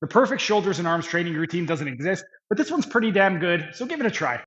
The perfect shoulders and arms training routine doesn't exist, but this one's pretty damn good, so give it a try.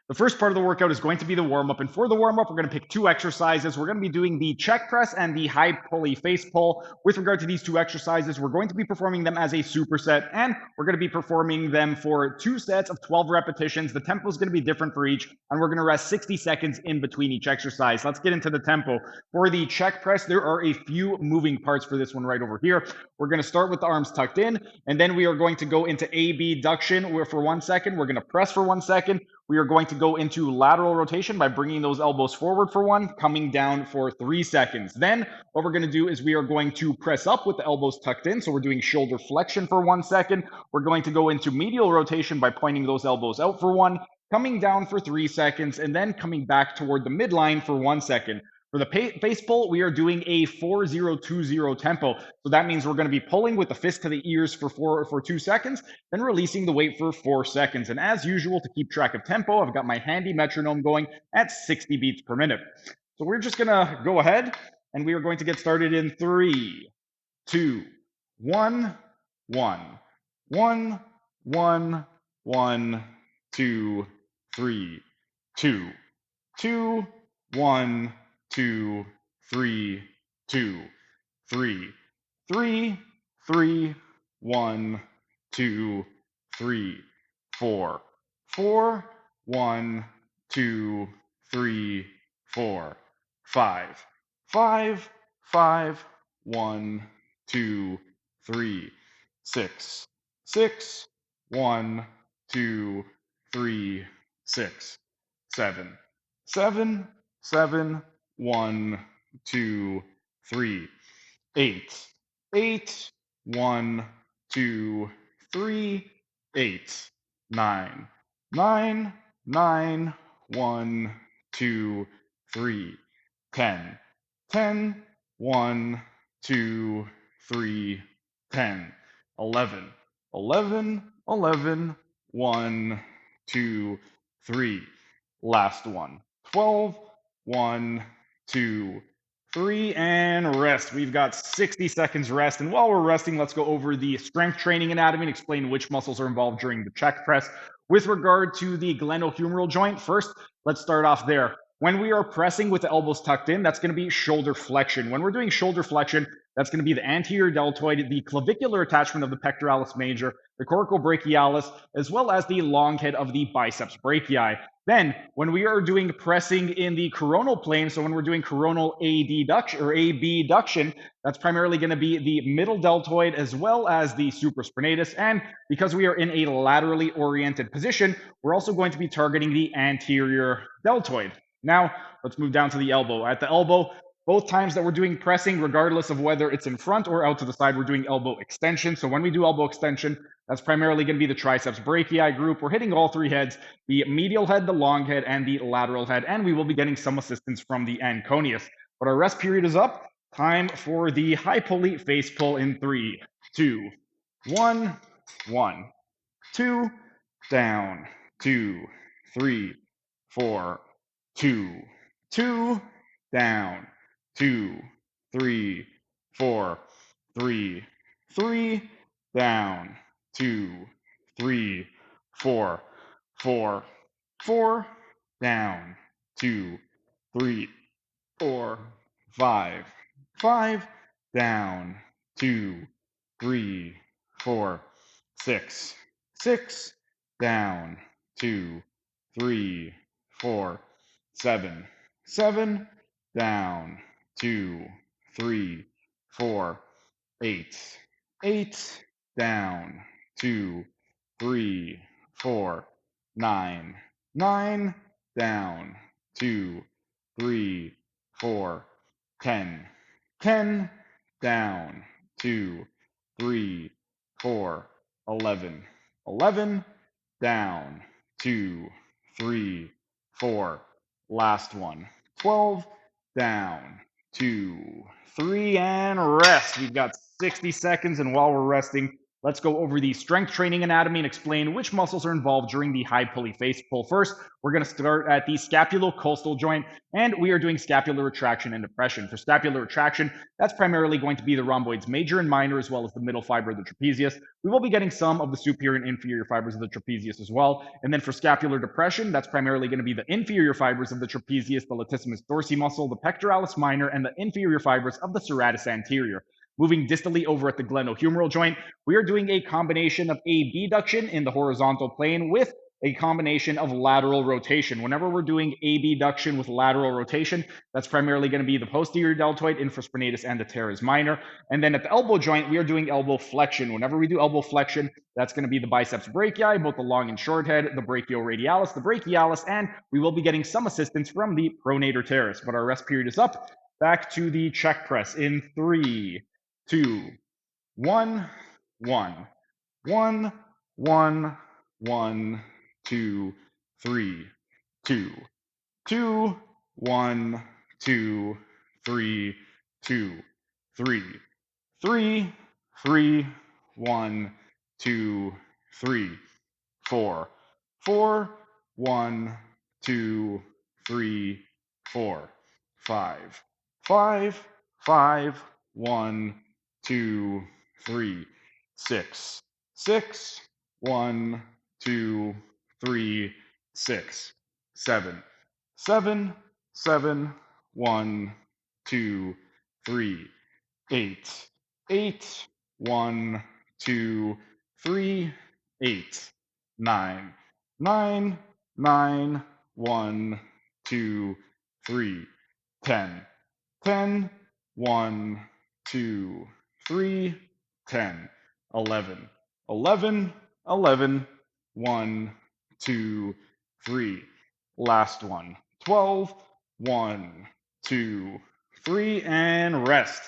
The first part of the workout is going to be the warm-up, and for the warm-up, we're going to pick two exercises. We're going to be doing the check press and the high pulley face pull. With regard to these two exercises, we're going to be performing them as a superset, and we're going to be performing them for 2 sets of 12 repetitions. The tempo is going to be different for each, and we're going to rest 60 seconds in between each exercise. Let's get into the tempo. For the check press, there are a few moving parts for this one right over here. We're going to start with the arms tucked in, and then we are going to go into abduction where for 1 second. We're going to press for 1 second. We are going to go into lateral rotation by bringing those elbows forward for 1, coming down for 3 seconds. Then what we're going to do is we are going to press up with the elbows tucked in. So we're doing shoulder flexion for 1 second. We're going to go into medial rotation by pointing those elbows out for 1, coming down for 3 seconds, and then coming back toward the midline for 1 second. For the face pull, we are doing a 4-0-2-0 tempo. So that means we're going to be pulling with the fist to the ears for 2 seconds, then releasing the weight for 4 seconds. And as usual, to keep track of tempo, I've got my handy metronome going at 60 beats per minute. So we're just going to go ahead and we are going to get started in 3, 2, 1, 1, 1, 1, 1, 2, 3, 2, 2, 1, 2, 3, 2, 3, 3, 3, 1, 2, 3, 4, 4, 1, 2, 3, 4, 5, 5, 5, 1, 2, 3, 6, 6, 1, 2, 3, 6, 7, 7, 7, 1, 2, 3, 8, 8, 1, 2, 3, 8, 9, 9, 9, 1, 2, 3, 10, 10, 1, 2, 3, 10, 11, 11, 11, 1, 2, 3, last one, 12, 1, 2, 3, and rest. We've got 60 seconds rest. And while we're resting, let's go over the strength training anatomy and explain which muscles are involved during the check press. With regard to the glenohumeral joint, first, let's start off there. When we are pressing with the elbows tucked in, that's going to be shoulder flexion. When we're doing shoulder flexion, that's going to be the anterior deltoid, the clavicular attachment of the pectoralis major, the coracobrachialis, as well as the long head of the biceps brachii. Then, when we are doing pressing in the coronal plane, so when we're doing coronal adduction or abduction, that's primarily going to be the middle deltoid as well as the supraspinatus. And because we are in a laterally oriented position, we're also going to be targeting the anterior deltoid. Now, let's move down to the elbow. At the elbow, both times that we're doing pressing, regardless of whether it's in front or out to the side, we're doing elbow extension. So when we do elbow extension, that's primarily going to be the triceps brachii group. We're hitting all 3 heads, the medial head, the long head, and the lateral head, and we will be getting some assistance from the anconeus. But our rest period is up. Time for the high pulley face pull in 3, 2, 1, 1, 2, down, 2, 3, 4, 2, 2, down, 2, 3, 4, 3, 3, down, 2, 3, 4, 4, 4, down, 2, 3, 4, 5, 5, down, 2, 3, 4, 6, 6, down, 2, 3, 4, 7, 7, down, 2, 3, 4, 8, 8, down, 2, 3, 4, 9, 9, down, 2, 3, 4, 10, 10, down, 2, 3, 4, 11, 11, down, 2, 3, 4, last one, 12, down, 2, 3, and rest. We've got 60 seconds, and while we're resting, Let's go over the strength training anatomy and explain which muscles are involved during the high pulley face pull. First, we're going to start at the scapulocoastal joint, and we are doing scapular retraction and depression. For scapular retraction, that's primarily going to be the rhomboids major and minor, as well as the middle fiber of the trapezius. We will be getting some of the superior and inferior fibers of the trapezius as well. And then for scapular depression, that's primarily going to be the inferior fibers of the trapezius, the latissimus dorsi muscle, the pectoralis minor, and the inferior fibers of the serratus anterior. Moving distally over at the glenohumeral joint, we are doing a combination of abduction in the horizontal plane with a combination of lateral rotation. Whenever we're doing abduction with lateral rotation, that's primarily going to be the posterior deltoid, infraspinatus, and the teres minor. And then at the elbow joint, we are doing elbow flexion. Whenever we do elbow flexion, that's going to be the biceps brachii, both the long and short head, the brachioradialis, the brachialis, and we will be getting some assistance from the pronator teres. But our rest period is up. Back to the check press in 3, 2, 1, 1, 1, 1, 1, 2, 3, 2, 2, 1, 2, 3, 2, 3, 3, 3, 1, 2, 3, 4, 4, 1, 2, 3, 4, 5, 5, 5, 1, 2, 3, 6, 6, 1, 2, 3, 6, 7, 7, 7, 1, 2, 3, 8, 8, 1, 2, 3, 8, 9, 9, 9, 1, 2, 3, 10, 10, 1, 2, 3, 10, 11, 11, 11, 1, 2, 3. Last one. 12, 1, 2, 3, and rest.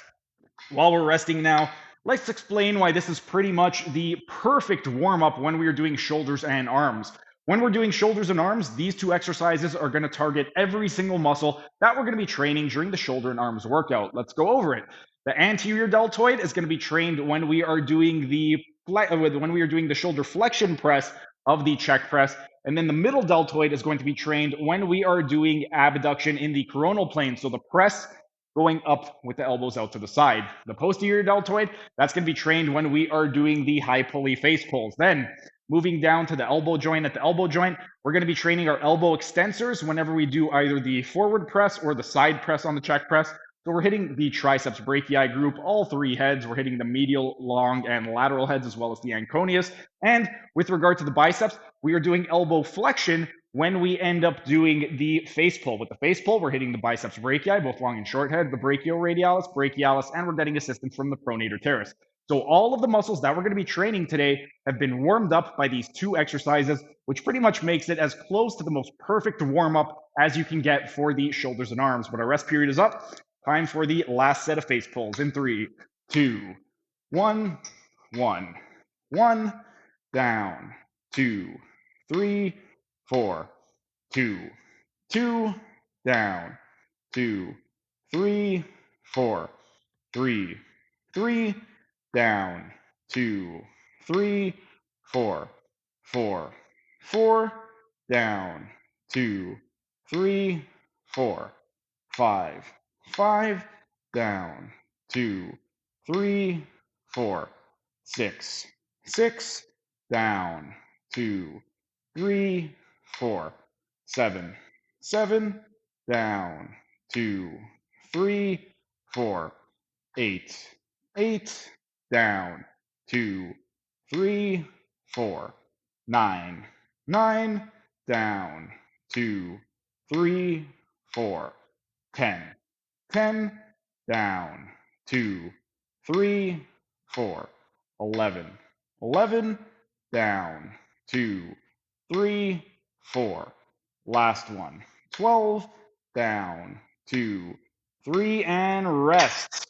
While we're resting now, let's explain why this is pretty much the perfect warm-up when we are doing shoulders and arms. When we're doing shoulders and arms, these two exercises are going to target every single muscle that we're going to be training during the shoulder and arms workout. Let's go over it. The anterior deltoid is going to be trained when we are doing the shoulder flexion press of the check press, and then the middle deltoid is going to be trained when we are doing abduction in the coronal plane, so the press going up with the elbows out to the side. The posterior deltoid, that's going to be trained when we are doing the high pulley face pulls. Then moving down to the elbow joint, at the elbow joint, we're going to be training our elbow extensors whenever we do either the forward press or the side press on the check press. So we're hitting the triceps brachii group, all three heads. We're hitting the medial, long, and lateral heads, as well as the anconeus. And with regard to the biceps, we are doing elbow flexion when we end up doing the face pull. With the face pull, we're hitting the biceps brachii, both long and short head, the brachioradialis, brachialis, and we're getting assistance from the pronator teres. So all of the muscles that we're going to be training today have been warmed up by these two exercises, which pretty much makes it as close to the most perfect warm-up as you can get for the shoulders and arms. But our rest period is up. Time for the last set of face pulls in 3, 2, 1, 1, 1, down, 2, 3, 4, 2, 2, down, 2, 3, 4, 3, 3, down, 2, 3, 4, 4, 4, down, 2, 3, 4, 5, 5, down, 2, 3, 4, 6, 6, down, 2, 3, 4, 7, 7, down, 2, 3, 4, 8, 8, down, 2, 3, 4, 9, 9, down, 2, 3, 4, 10, 10, down, 2, 3, 4, 11, 11, down, 2, 3, 4. Last one. 12, down, 2, 3, and rest.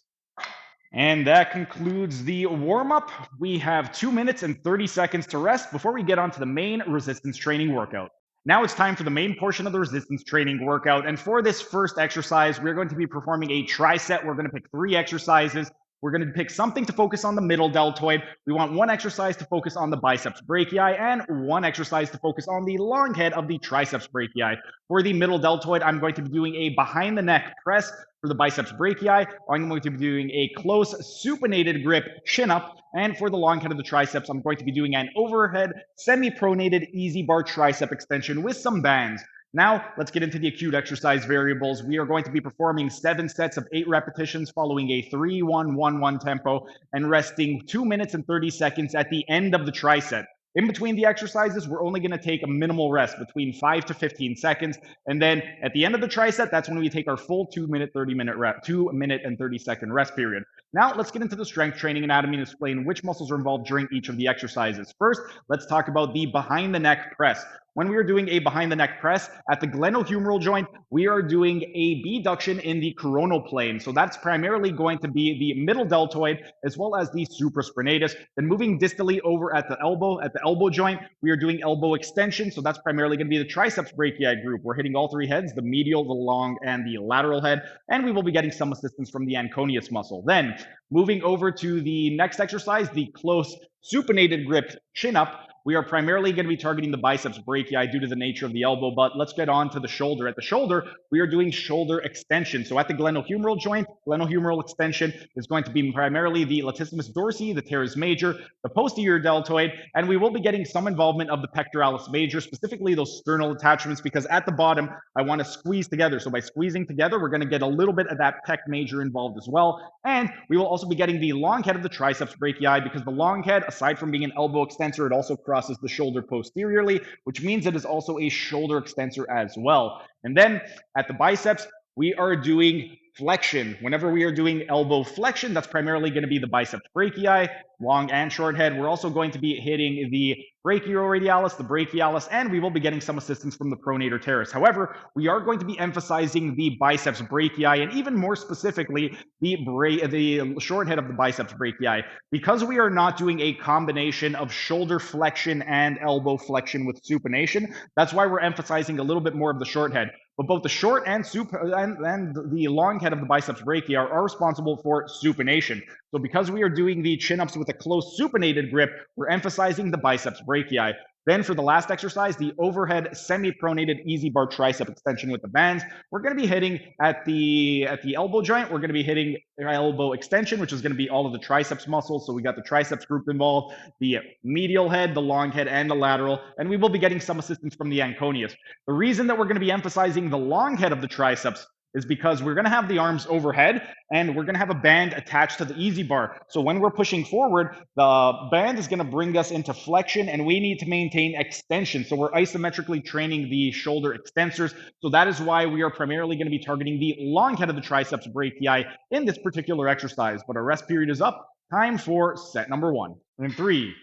And that concludes the warm-up. We have 2 minutes and 30 seconds to rest before we get on to the main resistance training workout. Now it's time for the main portion of the resistance training workout. And for this first exercise, we're going to be performing a tricep. We're going to pick 3 exercises. We're going to pick something to focus on the middle deltoid. We want one exercise to focus on the biceps brachii and one exercise to focus on the long head of the triceps brachii. For the middle deltoid, I'm going to be doing a behind the neck press. For the biceps brachii, I'm going to be doing a close supinated grip chin up. And for the long head of the triceps, I'm going to be doing an overhead semi-pronated easy bar tricep extension with some bands. Now, let's get into the acute exercise variables. We are going to be performing 7 sets of 8 repetitions following a 3-1-1-1 tempo and resting 2 minutes and 30 seconds at the end of the tricep. In between the exercises, we're only going to take a minimal rest between 5 to 15 seconds. And then at the end of the tricep, that's when we take our full 2 minute and 30 second rest period. Now, let's get into the strength training anatomy and explain which muscles are involved during each of the exercises. First, let's talk about the behind the neck press. When we are doing a behind the neck press at the glenohumeral joint, we are doing a abduction in the coronal plane. So that's primarily going to be the middle deltoid as well as the supraspinatus. Then moving distally over at the elbow joint, we are doing elbow extension. So that's primarily going to be the triceps brachii group. We're hitting all 3 heads, the medial, the long, and the lateral head. And we will be getting some assistance from the anconeus muscle. Then moving over to the next exercise, the close supinated grip chin up. We are primarily going to be targeting the biceps brachii due to the nature of the elbow, but let's get on to the shoulder. At the shoulder, we are doing shoulder extension. So at the glenohumeral joint, glenohumeral extension is going to be primarily the latissimus dorsi, the teres major, the posterior deltoid, and we will be getting some involvement of the pectoralis major, specifically those sternal attachments, because at the bottom, I want to squeeze together. So by squeezing together, we're going to get a little bit of that pec major involved as well. And we will also be getting the long head of the triceps brachii, because the long head, aside from being an elbow extensor, it also crosses the shoulder posteriorly, which means it is also a shoulder extensor as well. And then at the biceps, we are doing flexion. Whenever we are doing elbow flexion, that's primarily going to be the biceps brachii, long and short head. We're also going to be hitting the brachioradialis, the brachialis, and we will be getting some assistance from the pronator teres. However, we are going to be emphasizing the biceps brachii and even more specifically, the short head of the biceps brachii. Because we are not doing a combination of shoulder flexion and elbow flexion with supination, that's why we're emphasizing a little bit more of the short head. But both the short and the long head of the biceps brachii are responsible for supination. So because we are doing the chin-ups with a close supinated grip, we're emphasizing the biceps brachii. Then for the last exercise, the overhead semi-pronated easy bar tricep extension with the bands, we're going to be hitting at the elbow joint. We're going to be hitting elbow extension, which is going to be all of the triceps muscles. So we got the triceps group involved, the medial head, the long head, and the lateral, and we will be getting some assistance from the anconeus. The reason that we're going to be emphasizing the long head of the triceps is because we're going to have the arms overhead and we're going to have a band attached to the easy bar. So when we're pushing forward, the band is going to bring us into flexion and we need to maintain extension. So we're isometrically training the shoulder extensors. So that is why we are primarily going to be targeting the long head of the triceps brachii in this particular exercise. But our rest period is up. Time for set number 1. In 3,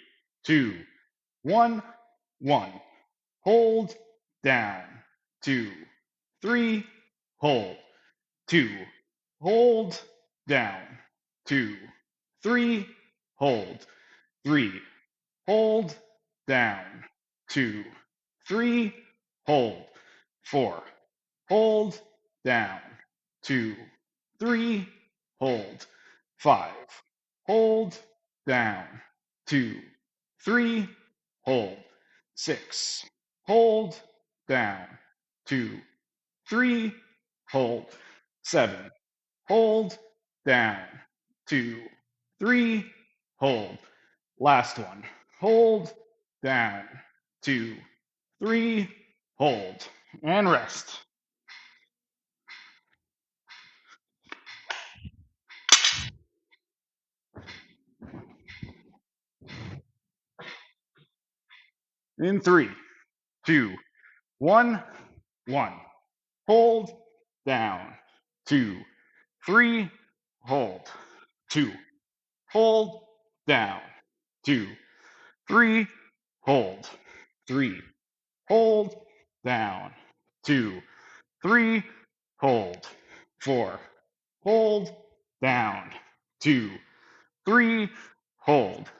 2, 1, 1. Hold, down, 2, 3, hold, 2, hold, down, 2, 3, hold, 3, hold, down, 2, 3, hold, 4, hold, down, 2, 3, hold, 5, hold, down, 2, 3, hold, 6, hold, down, 2, 3, hold, 7, hold, down, 2, 3, hold, last one, hold, down, 2, 3, hold, and rest. In 3, 2, 1, 1. Hold, down, 2, 3, hold, 2, hold, down, 2, 3, hold, 3, hold, down, 2, 3, hold, 4, hold, down, 2, 3, hold,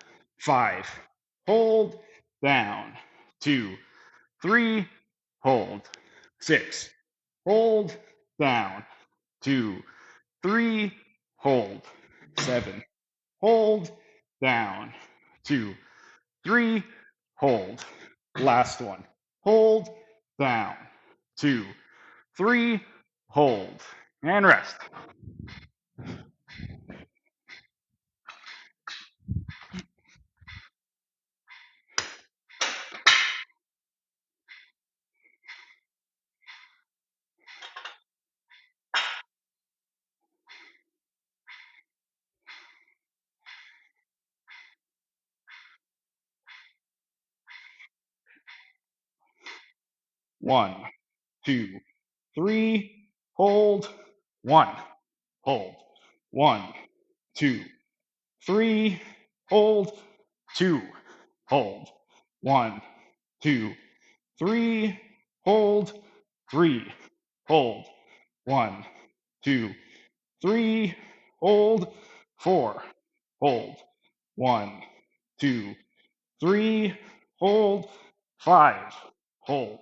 5, hold, down, 2, 3, hold, 6, hold, down, 2, 3, hold, 7, hold, down, 2, 3, hold. Last one. Hold, down, 2, 3, hold, and rest. One, 2, 3, hold, 1, hold, 1, 2, 3, hold, 2, hold, 1, 2, 3, hold, 3, hold, 1, 2, 3, hold, 4, hold, 1, 2, 3, hold, 5, hold,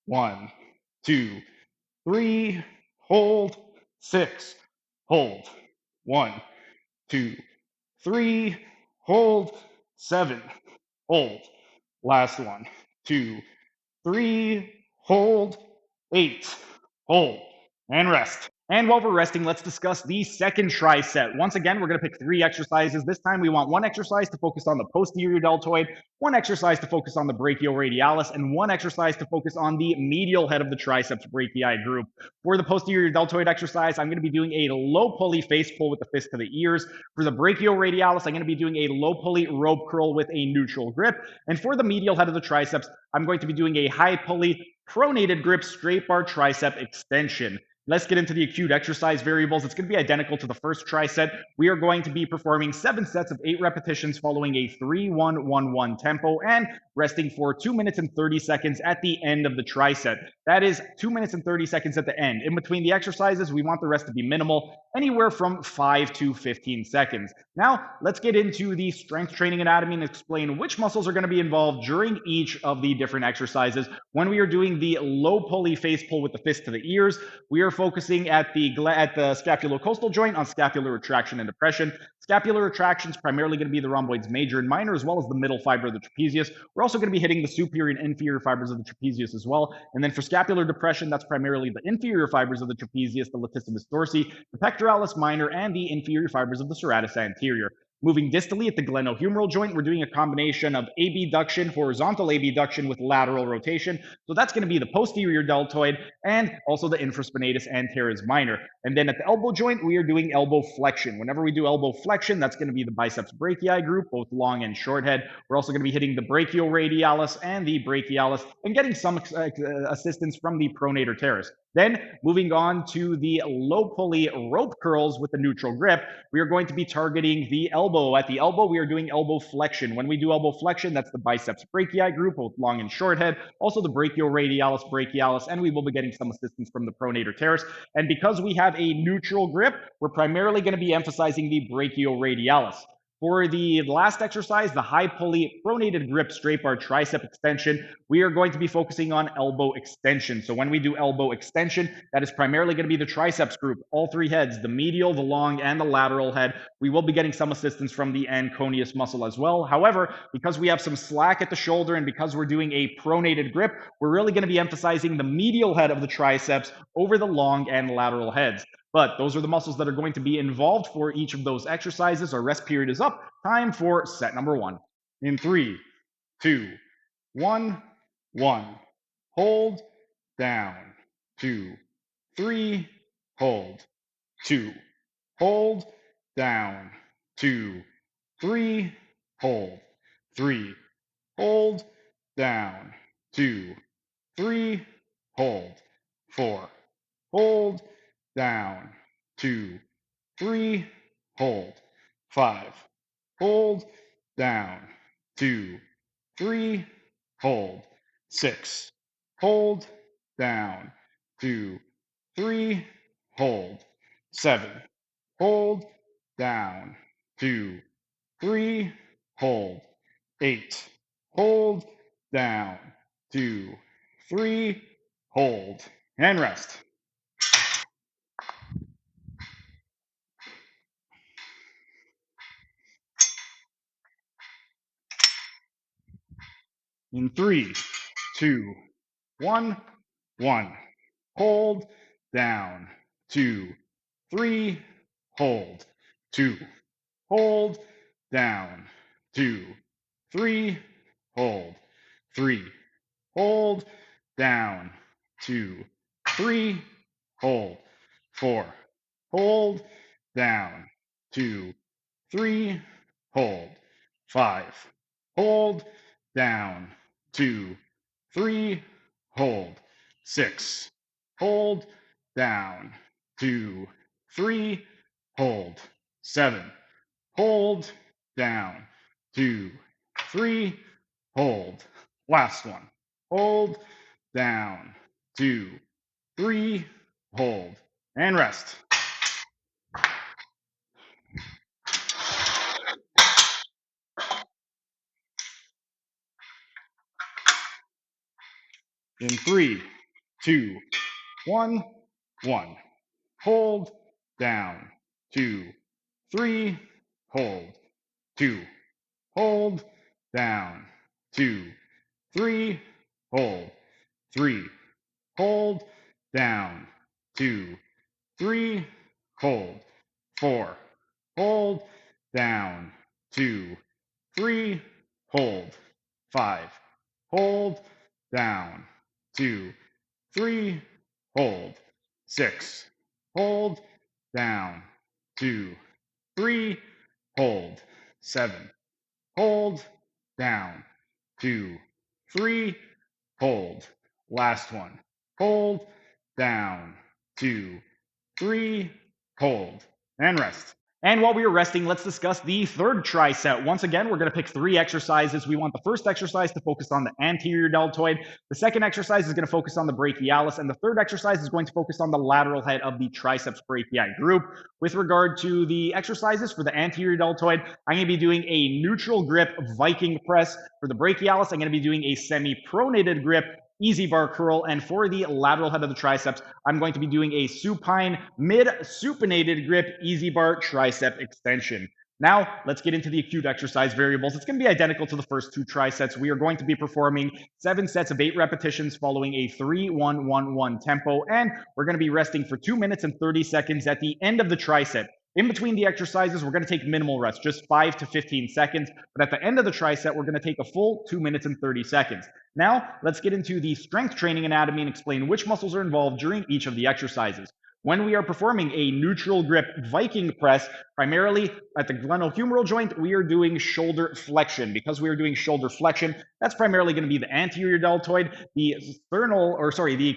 1, 2, 3, hold, 6, hold, 1, 2, 3, hold, 7, hold, last one, 2, 3, hold, 8, hold, and rest. And while we're resting, let's discuss the second tricep. Once again, we're going to pick 3 exercises. This time we want 1 exercise to focus on the posterior deltoid, 1 exercise to focus on the brachioradialis, and 1 exercise to focus on the medial head of the triceps brachii group. For the posterior deltoid exercise, I'm going to be doing a low pulley face pull with the fist to the ears. For the brachioradialis, I'm going to be doing a low pulley rope curl with a neutral grip. And for the medial head of the triceps, I'm going to be doing a high pulley pronated grip straight bar tricep extension. Let's get into the acute exercise variables. It's going to be identical to the first tricep. We are going to be performing 7 sets of 8 repetitions following a 3-1-1-1 tempo and resting for 2 minutes and 30 seconds at the end of the tricep. That is 2 minutes and 30 seconds at the end. In between the exercises, we want the rest to be minimal, anywhere from 5 to 15 seconds. Now, let's get into the strength training anatomy and explain which muscles are going to be involved during each of the different exercises. When we are doing the low pulley face pull with the fist to the ears, we are focusing at the scapulocoastal joint on scapular retraction and depression. Scapular retraction is primarily going to be the rhomboids major and minor, as well as the middle fiber of the trapezius. We're also going to be hitting the superior and inferior fibers of the trapezius as well. And then for scapular depression, that's primarily the inferior fibers of the trapezius, the latissimus dorsi, the pectoralis minor, and the inferior fibers of the serratus anterior. Moving distally at the glenohumeral joint, we're doing a combination of abduction, horizontal abduction with lateral rotation. So that's going to be the posterior deltoid and also the infraspinatus and teres minor. And then at the elbow joint, we are doing elbow flexion. Whenever we do elbow flexion, that's going to be the biceps brachii group, both long and short head. We're also going to be hitting the brachioradialis and the brachialis and getting some assistance from the pronator teres. Then moving on to the low pulley rope curls with the neutral grip, we are going to be targeting the elbow. At the elbow, we are doing elbow flexion. When we do elbow flexion, that's the biceps brachii group, both long and short head, also the brachioradialis, brachialis, and we will be getting some assistance from the pronator teres. And because we have a neutral grip, we're primarily going to be emphasizing the brachioradialis. For the last exercise, the high pulley pronated grip straight bar tricep extension, we are going to be focusing on elbow extension. So when we do elbow extension, that is primarily going to be the triceps group, all 3 heads, the medial, the long, and the lateral head. We will be getting some assistance from the anconeus muscle as well. However, because we have some slack at the shoulder and because we're doing a pronated grip, we're really going to be emphasizing the medial head of the triceps over the long and lateral heads. But those are the muscles that are going to be involved for each of those exercises. Our rest period is up. Time for set number 1. In 3, 2, 1, 1. Hold, down, 2, 3, hold, 2, hold, down, 2, 3, hold, 3, hold, down, 2, 3, hold, 4, hold, down, 2, 3, hold, 5, hold, down, 2, 3, hold, 6, hold, down, 2, 3, hold, 7, hold, down, 2, 3, hold, 8, hold, down, 2, 3, hold, and rest. In 3, 2, 1, 1. Hold, down, 2, 3, hold, 2, hold, down, 2, 3, hold, 3, hold, down, 2, 3, hold, 4, hold, down, 2, 3, hold, 5, hold, down, 2, 3, hold, 6, hold, down, 2, 3, hold, 7, hold, down, 2, 3, hold, last one, hold, down, 2, 3, hold, and rest. In 3, 2, 1, 1. Hold, down, 2, 3, hold, 2, hold, down, 2, 3, hold, 3, hold, down, 2, 3, hold, 4, hold, down, 2, 3, hold, 5, hold, down, 2, 3, hold, 6, hold, down, 2, 3, hold, 7, hold, down, 2, 3, hold, last one, hold, down, 2, 3, hold, and rest. And while we are resting, let's discuss the third tricep. Once again, we're going to pick 3 exercises. We want the first exercise to focus on the anterior deltoid. The second exercise is going to focus on the brachialis. And the third exercise is going to focus on the lateral head of the triceps brachii group. With regard to the exercises for the anterior deltoid, I'm going to be doing a neutral grip Viking press. For the brachialis, I'm going to be doing a semi-pronated grip easy bar curl. And for the lateral head of the triceps, I'm going to be doing a supine mid-supinated grip easy bar tricep extension. Now, let's get into the acute exercise variables. It's going to be identical to the first 2 trisets. We are going to be performing 7 sets of 8 repetitions following a 3-1-1-1 tempo, and we're going to be resting for 2 minutes and 30 seconds at the end of the tricep. In between the exercises, we're going to take minimal rest, just 5 to 15 seconds. But at the end of the tricep, we're going to take a full 2 minutes and 30 seconds. Now, let's get into the strength training anatomy and explain which muscles are involved during each of the exercises. When we are performing a neutral grip Viking press, primarily at the glenohumeral joint, we are doing shoulder flexion. Because we are doing shoulder flexion, that's primarily going to be the anterior deltoid, the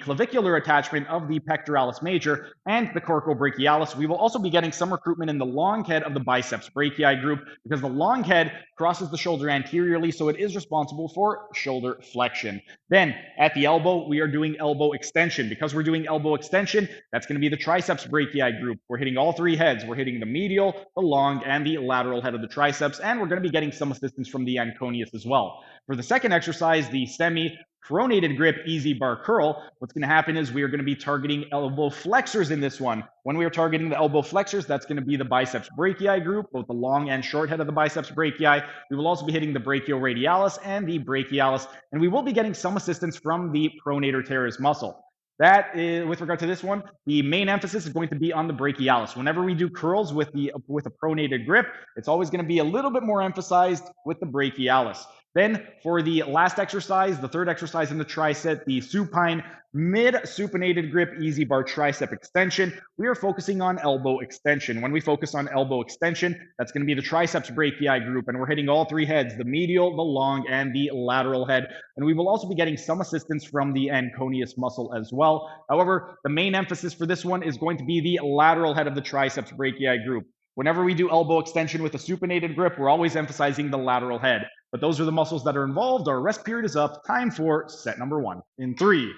clavicular attachment of the pectoralis major, and the coracobrachialis. We will also be getting some recruitment in the long head of the biceps brachii group, because the long head crosses the shoulder anteriorly, so it is responsible for shoulder flexion. Then, at the elbow, we are doing elbow extension. Because we're doing elbow extension, that's going to be the triceps brachii group. We're hitting all 3 heads. We're hitting the medial, the long, and the lateral head of the triceps, and we're going to be getting some assistance from the anconeus as well. For the second exercise, the semi-pronated grip easy bar curl, what's going to happen is we are going to be targeting elbow flexors in this one. When we are targeting the elbow flexors, that's going to be the biceps brachii group, both the long and short head of the biceps brachii. We will also be hitting the brachioradialis and the brachialis, and we will be getting some assistance from the pronator teres muscle. That is, with regard to this one, the main emphasis is going to be on the brachialis. Whenever we do curls with a pronated grip, it's always going to be a little bit more emphasized with the brachialis. Then for the last exercise, the third exercise in the tricep, the supine mid-supinated grip easy bar tricep extension, we are focusing on elbow extension. When we focus on elbow extension, that's going to be the triceps brachii group, and we're hitting all 3 heads, the medial, the long, and the lateral head. And we will also be getting some assistance from the anconeus muscle as well. However, the main emphasis for this one is going to be the lateral head of the triceps brachii group. Whenever we do elbow extension with a supinated grip, we're always emphasizing the lateral head. But those are the muscles that are involved. Our rest period is up. Time for set number 1. In 3,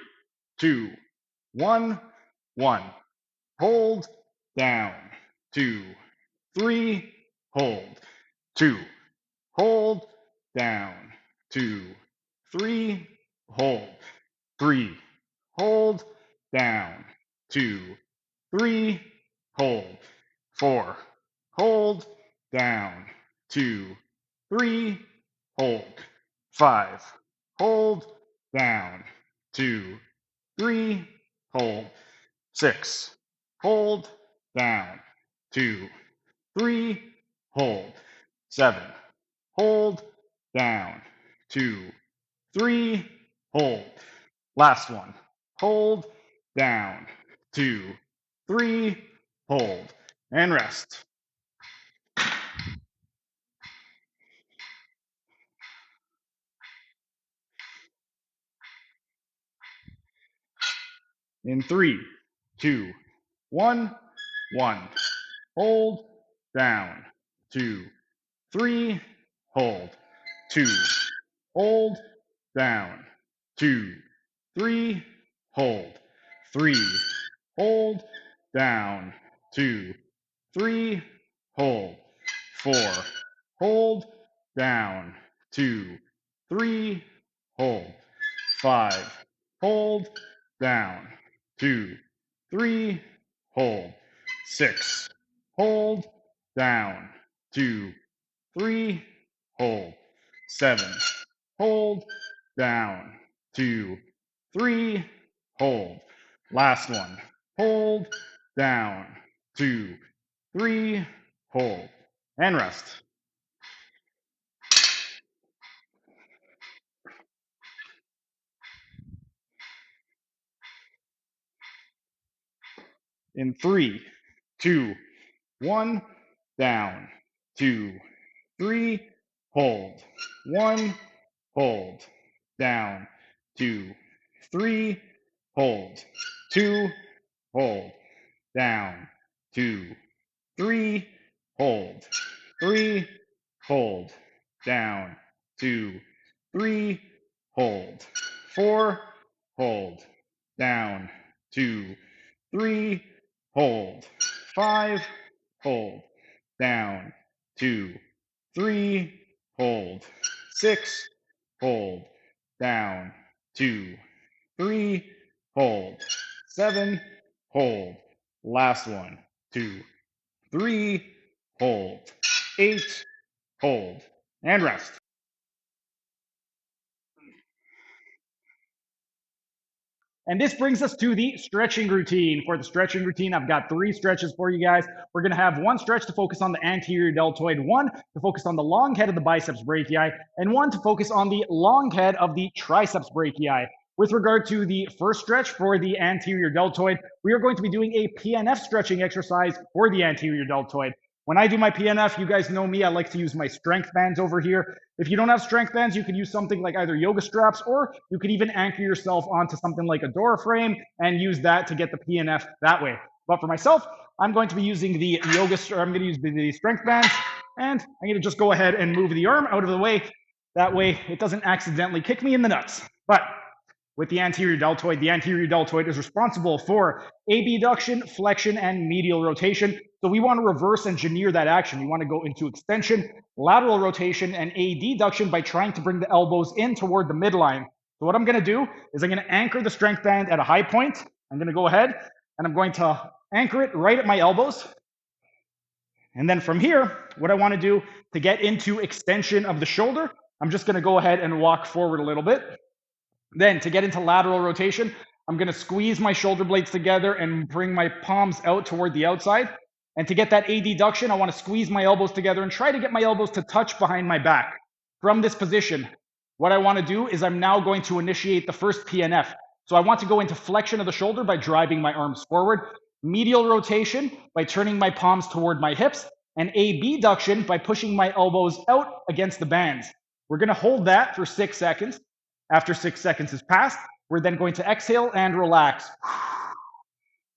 2, 1, 1. Hold, down, 2, 3, hold, 2, hold, down, 2, 3, hold, 3, hold, down, 2, 3, hold, 4, hold, down, 2, 3, hold, 5, hold, down, 2, 3, hold, 6, hold, down, 2, 3, hold, 7, hold, down, 2, 3, hold. Last one. Hold, down, 2, 3, hold, and rest. In 3, 2, 1, 1. Hold, down, 2, 3, hold, 2, hold, down, 2, 3, hold, 3, hold, down, 2, 3, hold, 4, hold, down, 2, 3, hold, 5, hold, down, 2, 3, hold, 6, hold, down, 2, 3, hold, 7, hold, down, 2, 3, hold. Last one. Hold, down, 2, 3, hold, and rest. In 3, 2, 1, down, 2, 3, hold, 1, hold, down, 2, 3, hold, 2, hold, down, 2, 3, hold, 3, hold, down, 2, 3, hold, 4, hold, down, 2, 3, hold, 5, hold, down, 2, 3, hold, 6, hold, down, 2, 3, hold, 7, hold, last one, 2, 3, hold, 8, hold, and rest. And this brings us to the stretching routine. For the stretching routine, I've got 3 stretches for you guys. We're going to have 1 stretch to focus on the anterior deltoid, 1 to focus on the long head of the biceps brachii, and 1 to focus on the long head of the triceps brachii. With regard to the first stretch for the anterior deltoid, we are going to be doing a PNF stretching exercise for the anterior deltoid. When I do my PNF, you guys know me, I like to use my strength bands over here. If you don't have strength bands, you could use something like either yoga straps, or you could even anchor yourself onto something like a door frame and use that to get the PNF that way. But for myself, I'm going to be using the I'm going to use the strength bands, and I'm going to just go ahead and move the arm out of the way. That way it doesn't accidentally kick me in the nuts. But with the anterior deltoid is responsible for abduction, flexion, and medial rotation. So we want to reverse engineer that action. We want to go into extension, lateral rotation, and adduction by trying to bring the elbows in toward the midline. So what I'm going to do is I'm going to anchor the strength band at a high point. I'm going to go ahead and I'm going to anchor it right at my elbows. And then from here, what I want to do to get into extension of the shoulder, I'm just going to go ahead and walk forward a little bit. Then to get into lateral rotation, I'm going to squeeze my shoulder blades together and bring my palms out toward the outside. And to get that adduction, I want to squeeze my elbows together and try to get my elbows to touch behind my back. From this position, what I want to do is I'm now going to initiate the first PNF. So I want to go into flexion of the shoulder by driving my arms forward, medial rotation by turning my palms toward my hips, and abduction by pushing my elbows out against the bands. We're going to hold that for 6 seconds. After 6 seconds has passed, we're then going to exhale and relax.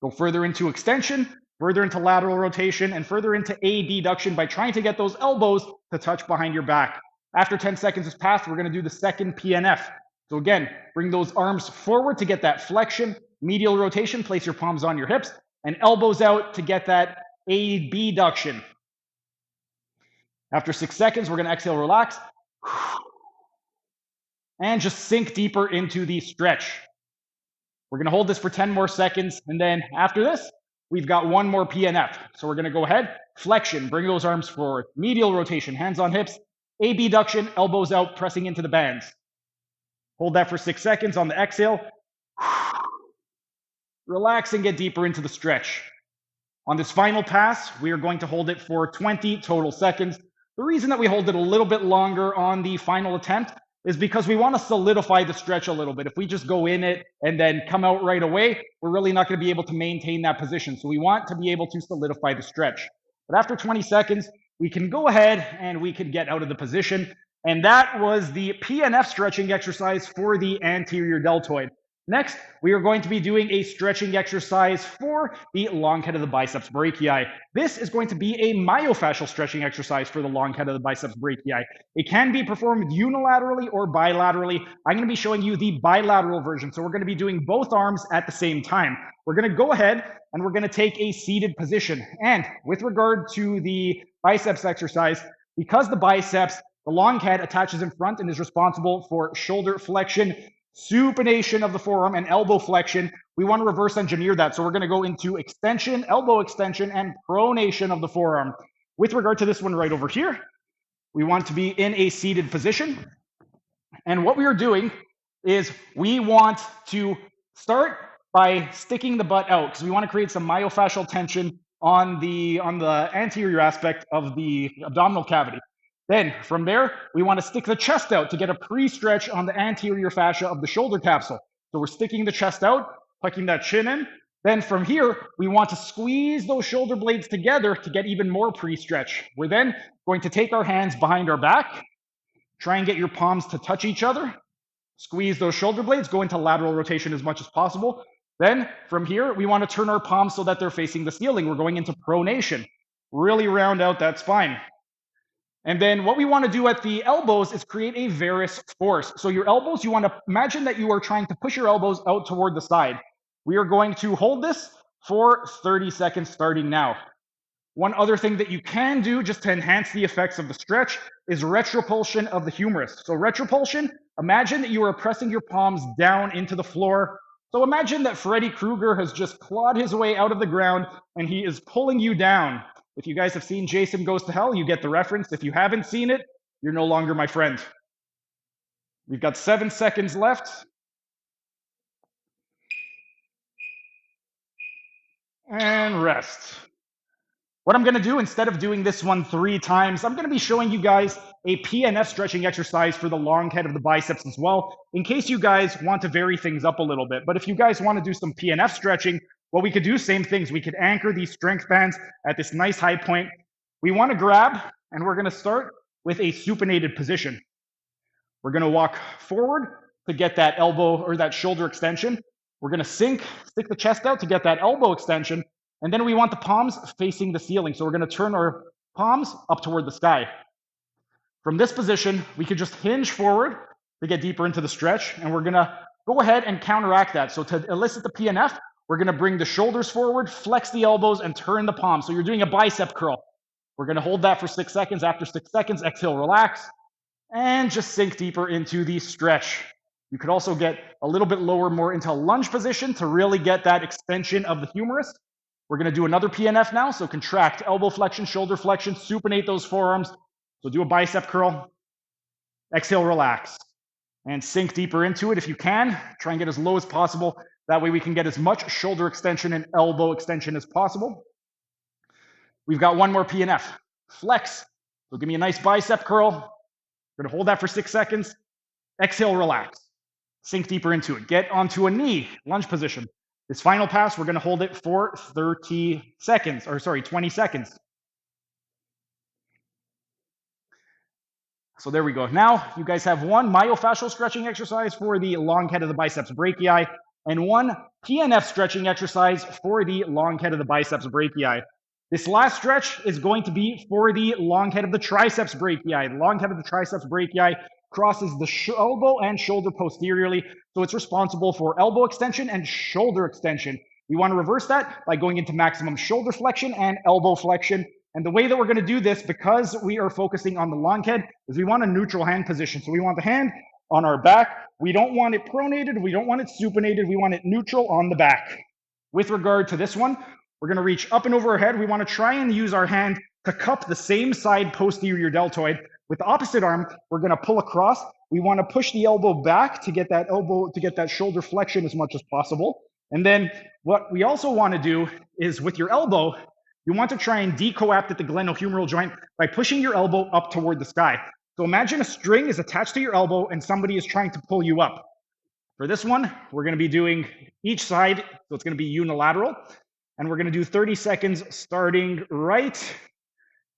Go further into extension, further into lateral rotation, and further into adduction by trying to get those elbows to touch behind your back. After 10 seconds has passed, we're going to do the second PNF. So again, bring those arms forward to get that flexion, medial rotation, place your palms on your hips, and elbows out to get that abduction. After 6 seconds, we're going to exhale, relax, and just sink deeper into the stretch. We're going to hold this for 10 more seconds, and then after this, we've got 1 more PNF. So we're going to go ahead, flexion, bring those arms forward, medial rotation, hands on hips, abduction, elbows out, pressing into the bands. Hold that for 6 seconds on the exhale. Relax and get deeper into the stretch. On this final pass, we are going to hold it for 20 total seconds. The reason that we hold it a little bit longer on the final attempt is because we want to solidify the stretch a little bit. If we just go in it and then come out right away, we're really not going to be able to maintain that position. So we want to be able to solidify the stretch. But after 20 seconds, we can go ahead and we can get out of the position. And that was the PNF stretching exercise for the anterior deltoid. Next, we are going to be doing a stretching exercise for the long head of the biceps brachii. This is going to be a myofascial stretching exercise for the long head of the biceps brachii. It can be performed unilaterally or bilaterally. I'm going to be showing you the bilateral version. So we're going to be doing both arms at the same time. We're going to go ahead and we're going to take a seated position. And with regard to the biceps exercise, because the biceps, the long head attaches in front and is responsible for shoulder flexion, supination of the forearm, and elbow flexion, we want to reverse engineer that. So we're going to go into extension, elbow extension, and pronation of the forearm. With regard to this one right over here, we want to be in a seated position. And what we are doing is we want to start by sticking the butt out because we want to create some myofascial tension on the anterior aspect of the abdominal cavity. Then from there, we want to stick the chest out to get a pre-stretch on the anterior fascia of the shoulder capsule. So we're sticking the chest out, tucking that chin in. Then from here, we want to squeeze those shoulder blades together to get even more pre-stretch. We're then going to take our hands behind our back, try and get your palms to touch each other, squeeze those shoulder blades, go into lateral rotation as much as possible. Then from here, we want to turn our palms so that they're facing the ceiling. We're going into pronation. Really round out that spine. And then what we want to do at the elbows is create a varus force. So your elbows, you want to imagine that you are trying to push your elbows out toward the side. We are going to hold this for 30 seconds starting now. One other thing that you can do just to enhance the effects of the stretch is retropulsion of the humerus. So retropulsion, imagine that you are pressing your palms down into the floor. So imagine that Freddy Krueger has just clawed his way out of the ground and he is pulling you down. If you guys have seen Jason Goes to Hell, you get the reference. If you haven't seen it, you're no longer my friend. We've got 7 seconds left. And rest. What I'm going to do, instead of doing this one 3 times, I'm going to be showing you guys a PNF stretching exercise for the long head of the biceps as well, in case you guys want to vary things up a little bit. But if you guys want to do some PNF stretching, what we could do, same things. We could anchor these strength bands at this nice high point. We want to grab, and we're going to start with a supinated position. We're going to walk forward to get that elbow or that shoulder extension. We're going to stick the chest out to get that elbow extension. And then we want the palms facing the ceiling. So we're going to turn our palms up toward the sky. From this position, we could just hinge forward to get deeper into the stretch. And we're going to go ahead and counteract that. So to elicit the PNF, we're going to bring the shoulders forward, flex the elbows, and turn the palms. So you're doing a bicep curl. We're going to hold that for 6 seconds. After 6 seconds, exhale, relax, and just sink deeper into the stretch. You could also get a little bit lower, more into a lunge position to really get that extension of the humerus. We're going to do another PNF now. So contract elbow flexion, shoulder flexion, supinate those forearms. So do a bicep curl. Exhale, relax, and sink deeper into it if you can. Try and get as low as possible. That way we can get as much shoulder extension and elbow extension as possible. We've got one more PNF. Flex. So give me a nice bicep curl. We're going to hold that for 6 seconds. Exhale, relax. Sink deeper into it. Get onto a knee, lunge position. This final pass, we're going to hold it for 20 seconds. So there we go. Now you guys have one myofascial stretching exercise for the long head of the biceps brachii and one PNF stretching exercise for the long head of the biceps brachii. This last stretch is going to be for the long head of the triceps brachii. The long head of the triceps brachii crosses the elbow and shoulder posteriorly, so it's responsible for elbow extension and shoulder extension. We want to reverse that by going into maximum shoulder flexion and elbow flexion. And the way that we're going to do this, because we are focusing on the long head, is we want a neutral hand position. So we want the hand on our back. We don't want it pronated. We don't want it supinated. We want it neutral on the back. With regard to this one, we're going to reach up and over our head. We want to try and use our hand to cup the same side posterior deltoid. With the opposite arm, we're going to pull across. we want to push the elbow back to get that shoulder flexion as much as possible. And then what we also want to do is with your elbow, you want to try and decoaptate the glenohumeral joint by pushing your elbow up toward the sky. So imagine a string is attached to your elbow and somebody is trying to pull you up. For this one, we're going to be doing each side, so it's going to be unilateral. And we're going to do 30 seconds starting right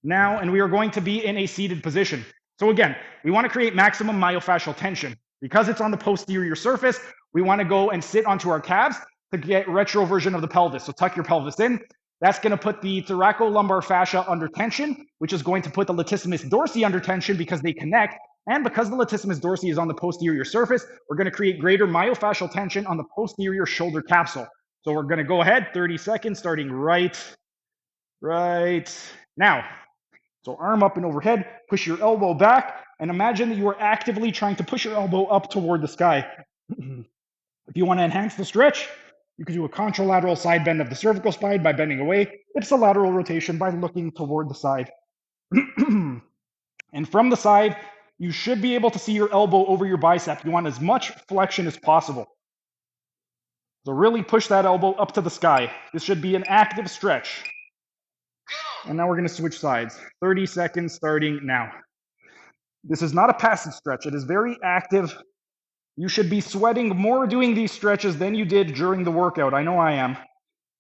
now, and we are going to be in a seated position. So again, we want to create maximum myofascial tension. Because it's on the posterior surface, we want to go and sit onto our calves to get retroversion of the pelvis. So tuck your pelvis in. That's going to put the thoracolumbar fascia under tension, which is going to put the latissimus dorsi under tension because they connect. And because the latissimus dorsi is on the posterior surface, we're going to create greater myofascial tension on the posterior shoulder capsule. So we're going to go ahead, 30 seconds, starting right now. So arm up and overhead, push your elbow back, and imagine that you are actively trying to push your elbow up toward the sky. If you want to enhance the stretch, you can do a contralateral side bend of the cervical spine by bending away, ipsilateral rotation by looking toward the side. And from the side, you should be able to see your elbow over your bicep. You want as much flexion as possible. So really push that elbow up to the sky. This should be an active stretch. And now we're going to switch sides. 30 seconds starting now. This is not a passive stretch. It is very active. You should be sweating more doing these stretches than you did during the workout. I know I am.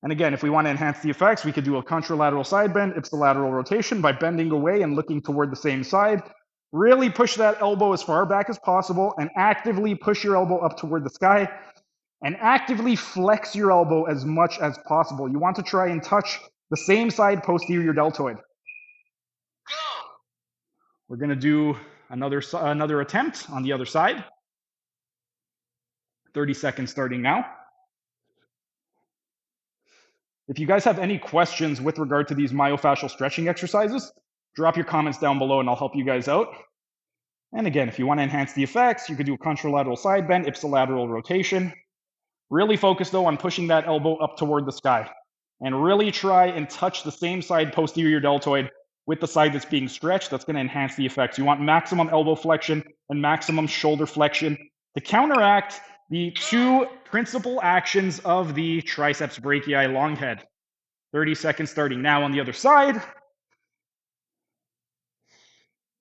And again, if we want to enhance the effects, we could do a contralateral side bend, ipsilateral rotation by bending away and looking toward the same side. Really push that elbow as far back as possible and actively push your elbow up toward the sky and actively flex your elbow as much as possible. You want to try and touch the same side posterior deltoid. We're going to do another attempt on the other side. 30 seconds starting now. If you guys have any questions with regard to these myofascial stretching exercises, drop your comments down below and I'll help you guys out. And again, if you want to enhance the effects, you could do a contralateral side bend, ipsilateral rotation. Really focus though on pushing that elbow up toward the sky. And really try and touch the same side posterior deltoid with the side that's being stretched. That's going to enhance the effects. You want maximum elbow flexion and maximum shoulder flexion to counteract the two principal actions of the triceps brachii long head. 30 seconds starting now on the other side.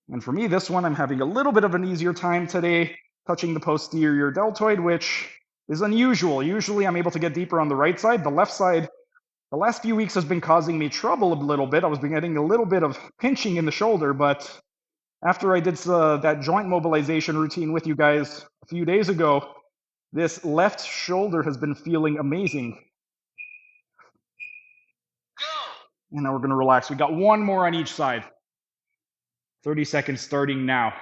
And for me, this one, I'm having a little bit of an easier time today touching the posterior deltoid, which is unusual. Usually I'm able to get deeper on the right side. The left side, the last few weeks has been causing me trouble a little bit. I was getting a little bit of pinching in the shoulder, but after I did that joint mobilization routine with you guys a few days ago, this left shoulder has been feeling amazing. And now we're going to relax. We got one more on each side. 30 seconds starting now.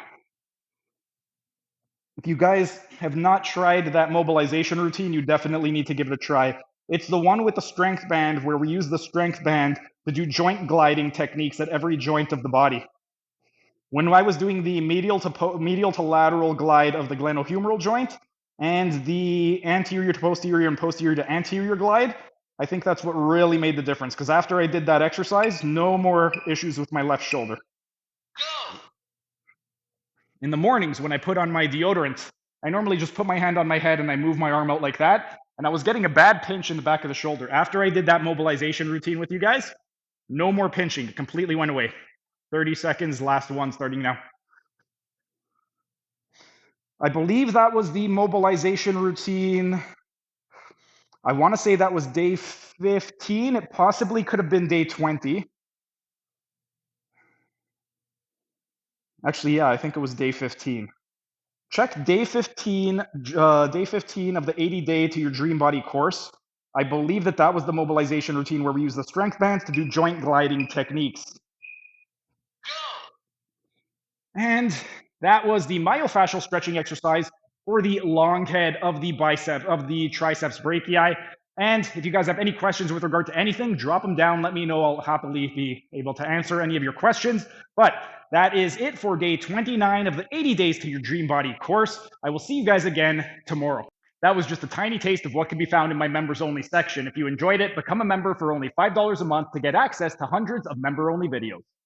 If you guys have not tried that mobilization routine, you definitely need to give it a try. It's the one with the strength band where we use the strength band to do joint gliding techniques at every joint of the body. When I was doing the medial to lateral glide of the glenohumeral joint and the anterior to posterior and posterior to anterior glide, I think that's what really made the difference, because after I did that exercise, no more issues with my left shoulder. In the mornings when I put on my deodorant, I normally just put my hand on my head and I move my arm out like that, and I was getting a bad pinch in the back of the shoulder. After I did that mobilization routine with you guys, no more pinching. It completely went away. 30 seconds, last one, starting now. I believe that was the mobilization routine. I want to say that was day 15. It possibly could have been day 20. Actually, yeah, I think it was day 15. Check day 15 of the 80-day to your dream body course. I believe that was the mobilization routine where we use the strength bands to do joint gliding techniques. And that was the myofascial stretching exercise for the long head of the triceps brachii. And if you guys have any questions with regard to anything, drop them down. Let me know. I'll happily be able to answer any of your questions. But that is it for day 29 of the 80 Days to Your Dream Body course. I will see you guys again tomorrow. That was just a tiny taste of what can be found in my members only section. If you enjoyed it, become a member for only $5 a month to get access to hundreds of member only videos.